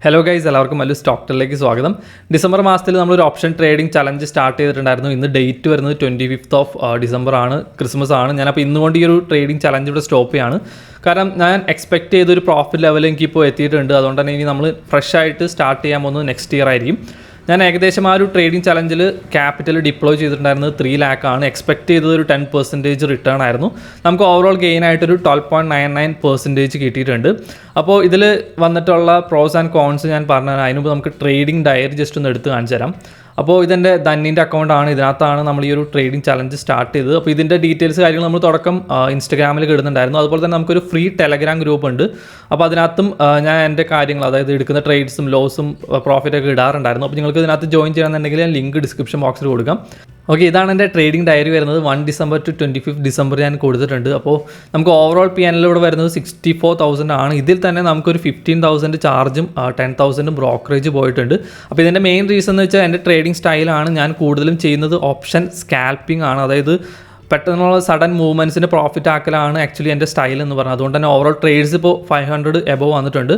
Hello guys, എല്ലാവർക്കും വലിയ സ്റ്റോക്ടറിലേക്ക് സ്വാഗതം. ഡിസംബർ മാസത്തിൽ നമ്മളൊരു ഓപ്ഷൻ ട്രേഡിംഗ് ചലഞ്ച് സ്റ്റാർട്ട് ചെയ്തിട്ടുണ്ടായിരുന്നു. ഇന്ന് ഡേറ്റ് വരുന്നത് 25th ഡിസംബർ ആണ്, ക്രിസ്മസ് ആണ്. ഞാനപ്പോൾ ഇന്നുകൊണ്ട് ഈ ഒരു ട്രേഡിംഗ് ചലഞ്ച് ഇവിടെ സ്റ്റോപ്പ് ചെയ്യാണ്. കാരണം ഞാൻ എക്സ്പെക്ട് ചെയ്തൊരു പ്രോഫിറ്റ് ലെവൽ എനിക്കിപ്പോൾ എത്തിയിട്ടുണ്ട്. അതുകൊണ്ട് തന്നെ ഇനി നമ്മൾ ഫ്രഷ് ആയിട്ട് സ്റ്റാർട്ട് ചെയ്യാൻ പോകുന്നത് നെക്സ്റ്റ് ഇയർ ആയിരിക്കും. ഞാൻ ഏകദേശം ആ ഒരു ട്രേഡിംഗ് ചലഞ്ചിൽ ക്യാപിറ്റൽ ഡിപ്ലോയ് ചെയ്തിട്ടുണ്ടായിരുന്നത് 3 lakh ആണ്. എക്സ്പെക്ട് ചെയ്തത് ഒരു 10% റിട്ടേൺ ആയിരുന്നു. നമുക്ക് ഓവറോൾ ഗെയിൻ ആയിട്ടൊരു 12.99% കിട്ടിയിട്ടുണ്ട്. അപ്പോൾ ഇതിൽ വന്നിട്ടുള്ള പ്രോസ് ആൻഡ് കോൺസ് ഞാൻ പറഞ്ഞുതരാം. അതിന് മുമ്പ് നമുക്ക് ട്രേഡിംഗ് ഡയറി ജസ്റ്റ് ഒന്ന് എടുത്ത് കാണിച്ചു തരാം. അപ്പോൾ ഇതെൻ്റെ ധന്യൻ്റെ അക്കൗണ്ടാണ്. ഇതിനകത്താണ് നമ്മൾ ഈ ഒരു ട്രേഡിംഗ് ചലഞ്ച് സ്റ്റാർട്ട് ചെയ്തത്. അപ്പോൾ ഇതിൻ്റെ ഡീറ്റെയിൽസ് കാര്യങ്ങൾ നമ്മൾ തുടക്കം ഇൻസ്റ്റഗ്രാമിൽ ഇടുന്നുണ്ടായിരുന്നു. അതുപോലെ തന്നെ നമുക്കൊരു ഫ്രീ ടെലഗ്രാം ഗ്രൂപ്പ് ഉണ്ട്. അപ്പോൾ അതിനകത്തും ഞാൻ എൻ്റെ കാര്യങ്ങൾ, അതായത് എടുക്കുന്ന ട്രേഡ്സും ലോസും പ്രോഫിറ്റൊക്കെ ഇടാറുണ്ടായിരുന്നു. അപ്പോൾ നിങ്ങൾക്ക് ഇതിനകത്ത് ജോയിൻ ചെയ്യണമെന്നുണ്ടെങ്കിൽ ഞാൻ ലിങ്ക് ഡിസ്ക്രിപ്ഷൻ ബോക്സിൽ കൊടുക്കാം. ഓക്കെ, ഇതാണ് എൻ്റെ ട്രേഡിംഗ് ഡയറി വരുന്നത്. 1 December to 25th December ഞാൻ കൊടുത്തിട്ടുണ്ട്. അപ്പോൾ നമുക്ക് ഓവറോൾ PNL ഇവിടെ വരുന്നത് 64,000 ആണ്. ഇതിൽ തന്നെ നമുക്കൊരു 15,000 ചാർജും 10,000 ബ്രോക്കറേജ് പോയിട്ടുണ്ട്. അപ്പോൾ ഇതിൻ്റെ മെയിൻ റീസൺ എന്ന് വെച്ചാൽ എൻ്റെ ട്രേഡിംഗ് സ്റ്റൈലാണ്. ഞാൻ കൂടുതലും ചെയ്യുന്നത് ഓപ്ഷൻ സ്കാൽപ്പിംഗ് ആണ്. അതായത് പെട്ടെന്നുള്ള സഡൻ മൂവ്മെൻറ്റ്സിന് പ്രോഫിറ്റ് ആക്കലാണ് ആക്ച്വലി എൻ്റെ സ്റ്റൈൽ എന്ന് പറഞ്ഞത്. അതുകൊണ്ട് തന്നെ ഓവറോൾ ട്രേഡ്സ് ഇപ്പോൾ 500 എബവ് വന്നിട്ടുണ്ട്.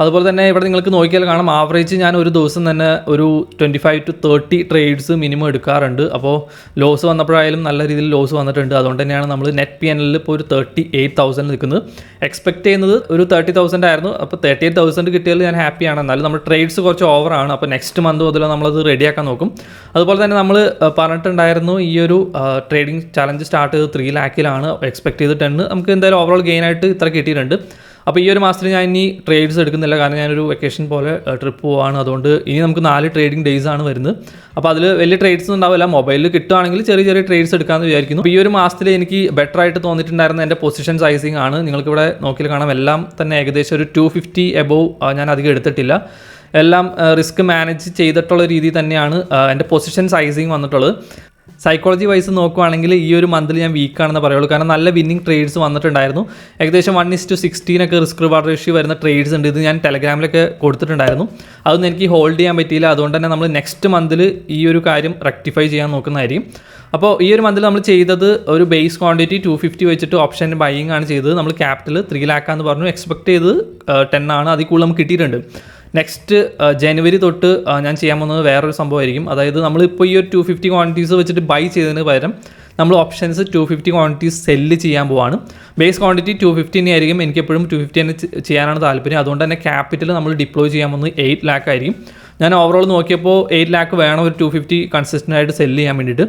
അതുപോലെ തന്നെ ഇവിടെ നിങ്ങൾക്ക് നോക്കിയാൽ കാണാം, ആവറേജ് ഞാൻ ഒരു ദിവസം തന്നെ ഒരു 25 to 30 ട്രേഡ്സ് മിനിമം എടുക്കാറുണ്ട്. അപ്പോൾ ലോസ് വന്നപ്പോഴായാലും നല്ല രീതിയിൽ ലോസ് വന്നിട്ടുണ്ട്. അതുകൊണ്ട് തന്നെയാണ് നമ്മൾ നെറ്റ് PNL ഇപ്പോൾ ഒരു 38,000 നിൽക്കുന്നത്. എക്സ്പെക്ട് ചെയ്യുന്നത് ഒരു 30,000 ആയിരുന്നു. അപ്പോൾ 38,000 കിട്ടിയാൽ ഞാൻ ഹാപ്പിയാണ്. എന്നാലും നമ്മുടെ ട്രേഡ്സ് കുറച്ച് ഓവറാണ്. അപ്പോൾ നെക്സ്റ്റ് മന്ത് മുതൽ നമ്മളത് റെഡിയാക്കാൻ നോക്കും. അതുപോലെ തന്നെ നമ്മൾ പറഞ്ഞിട്ടുണ്ടായിരുന്നു ഈ ഒരു ട്രേഡിംഗ് ചലഞ്ച് സ്റ്റാർട്ട് ചെയ്ത് 3 lakh എക്സ്പെക്ട് ചെയ്ത് 10. നമുക്ക് എന്തായാലും ഓവറോൾ ഗെയിൻ ആയിട്ട് ഇത്ര കിട്ടിയിട്ടുണ്ട്. അപ്പോൾ ഈ ഒരു മാസത്തിൽ ഞാൻ ഇനി ട്രേഡ്സ് എടുക്കുന്നില്ല. കാരണം ഞാനൊരു വെക്കേഷൻ പോലെ ട്രിപ്പ് പോവാണ്. അതുകൊണ്ട് ഇനി നമുക്ക് 4 ട്രേഡിംഗ് ഡേയ്സ് ആണ് വരുന്നത്. അപ്പോൾ അതിൽ വലിയ ട്രേഡ്സ് ഉണ്ടാവില്ല. മൊബൈലിൽ കിട്ടുകയാണെങ്കിൽ ചെറിയ ചെറിയ ട്രേഡ്സ് എടുക്കാമെന്ന് വിചാരിക്കുന്നു. അപ്പോൾ ഈ ഒരു മാസത്തിൽ എനിക്ക് ബെറ്റർ ആയിട്ട് തോന്നിയിട്ടുണ്ടായിരുന്ന എൻ്റെ പൊസിഷൻ സൈസിങ് ആണ്. നിങ്ങൾക്കിവിടെ നോക്കിയാൽ കാണാം, എല്ലാം തന്നെ ഏകദേശം ഒരു 250 എബവ് ഞാൻ അധികം എടുത്തിട്ടില്ല. എല്ലാം റിസ്ക് മാനേജ് ചെയ്തിട്ടുള്ള രീതി തന്നെയാണ് എൻ്റെ പൊസിഷൻ സൈസിങ് വന്നിട്ടുള്ളത്. സൈക്കോളജി വൈസ് നോക്കുവാണെങ്കിൽ ഈ ഒരു മന്തിൽ ഞാൻ വീക്കാണെന്ന് പറയുള്ളൂ. കാരണം നല്ല വിന്നിങ് ട്രേഡ്സ് വന്നിട്ടുണ്ടായിരുന്നു. ഏകദേശം 1:16 റിസ്ക് റിവാർഡ് റേഷ്യോ വരുന്ന ട്രേഡ്സ് ഉണ്ട്. ഇത് ഞാൻ ടെലഗ്രാമിലൊക്കെ കൊടുത്തിട്ടുണ്ടായിരുന്നു. അതൊന്നും എനിക്ക് ഹോൾഡ് ചെയ്യാൻ പറ്റിയില്ല. അതുകൊണ്ട് തന്നെ നമ്മൾ നെക്സ്റ്റ് മന്തിൽ ഈ ഒരു കാര്യം റെക്ടിഫൈ ചെയ്യാൻ നോക്കുന്നതായിരിക്കും. അപ്പോൾ ഈ ഒരു മന്തിൽ നമ്മൾ ചെയ്തത് ഒരു ബേസ് ക്വാണ്ടിറ്റി 250 വെച്ചിട്ട് ഓപ്ഷൻ ബൈയിങ് ആണ് ചെയ്തത്. നമ്മൾ ക്യാപിറ്റൽ 3 lakh എന്ന് പറഞ്ഞു. എക്സ്പെക്ട് ചെയ്തത് 10 ആണ്. അതിൽ കൂടുതൽ നമുക്ക് കിട്ടിയിട്ടുണ്ട്. നെക്സ്റ്റ് ജനുവരി തൊട്ട് ഞാൻ ചെയ്യാൻ പോകുന്നത് വേറൊരു സംഭവമായിരിക്കും. അതായത് നമ്മളിപ്പോൾ ഈ ഒരു 250 ക്വാണ്ടിറ്റീസ് വെച്ചിട്ട് ബൈ ചെയ്തതിന് പകരം നമ്മൾ ഓപ്ഷൻസ് 250 ക്വാണ്ടിറ്റീസ് സെല്ല് ചെയ്യാൻ പോവാണ്. ബേസ് ക്വാണ്ടിറ്റി 250 തന്നെ ആയിരിക്കും. എനിക്കെപ്പോഴും 250 തന്നെ ചെയ്യാനാണ് താല്പര്യം. അതുകൊണ്ട് തന്നെ ക്യാപിറ്റൽ നമ്മൾ ഡിപ്ലോയ് ചെയ്യാൻ പോകുന്നത് 8 lakh ആയിരിക്കും. ഞാൻ ഓവറോൾ നോക്കിയപ്പോൾ 8 lakh വേണം ഒരു 250 കൺസിസ്റ്റൻ്റ് ആയിട്ട് സെല്ല് ചെയ്യാൻ വേണ്ടിയിട്ട്.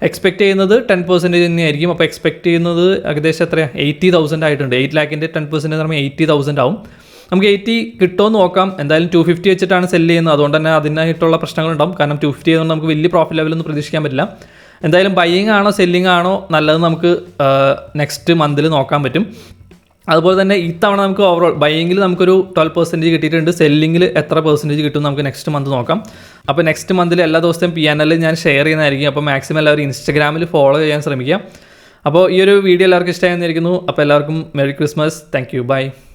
എക്സ്പെക്ട് ചെയ്യുന്നത് 10% തന്നെയായിരിക്കും. അപ്പോൾ എക്സ്പെക്ട് ചെയ്യുന്നത് ഏകദേശം എത്രയാണ്, 80,000 ആയിട്ടുണ്ട്. 8 lakh 10% എന്ന് പറയുമ്പോൾ 80,000 ആവും. നമുക്ക് 80 കിട്ടുമെന്ന് നോക്കാം. എന്തായാലും 250 വെച്ചിട്ടാണ് സെല്ല് ചെയ്യുന്നത്. അതുകൊണ്ട് തന്നെ അതിനായിട്ടുള്ള പ്രശ്നങ്ങളുണ്ടാവും. കാരണം 250 ചെയ്തുകൊണ്ട് നമുക്ക് വലിയ പ്രോഫിറ്റ് ലെവലൊന്നും പ്രതീക്ഷിക്കാൻ പറ്റില്ല. എന്തായാലും ബൈയിങ് ആണോ സെല്ലിംഗ് ആണോ നല്ലത് നമുക്ക് നെക്സ്റ്റ് മന്തിൽ നോക്കാൻ പറ്റും. അതുപോലെ തന്നെ ഇത്തവണ നമുക്ക് ഓവറോൾ ബൈയിങ്ങിൽ നമുക്കൊരു 12% കിട്ടിയിട്ടുണ്ട്. സെല്ലിങ്ങിൽ എത്ര പെർസെൻറ്റേജ് കിട്ടും നമുക്ക് നെക്സ്റ്റ് മന്ത് നോക്കാം. അപ്പോൾ നെക്സ്റ്റ് മന്തിൽ എല്ലാ ദിവസത്തെയും PNL ഞാൻ ഷെയർ ചെയ്യുന്നതായിരിക്കും. അപ്പോൾ മാക്സിമം എല്ലാവരും ഇൻസ്റ്റഗ്രാമിൽ ഫോളോ ചെയ്യാൻ ശ്രമിക്കുക. അപ്പോൾ ഈ ഒരു വീഡിയോ എല്ലാവർക്കും ഇഷ്ടമായിരിക്കുന്നു. അപ്പോൾ എല്ലാവർക്കും merry Christmas. Thank you. By.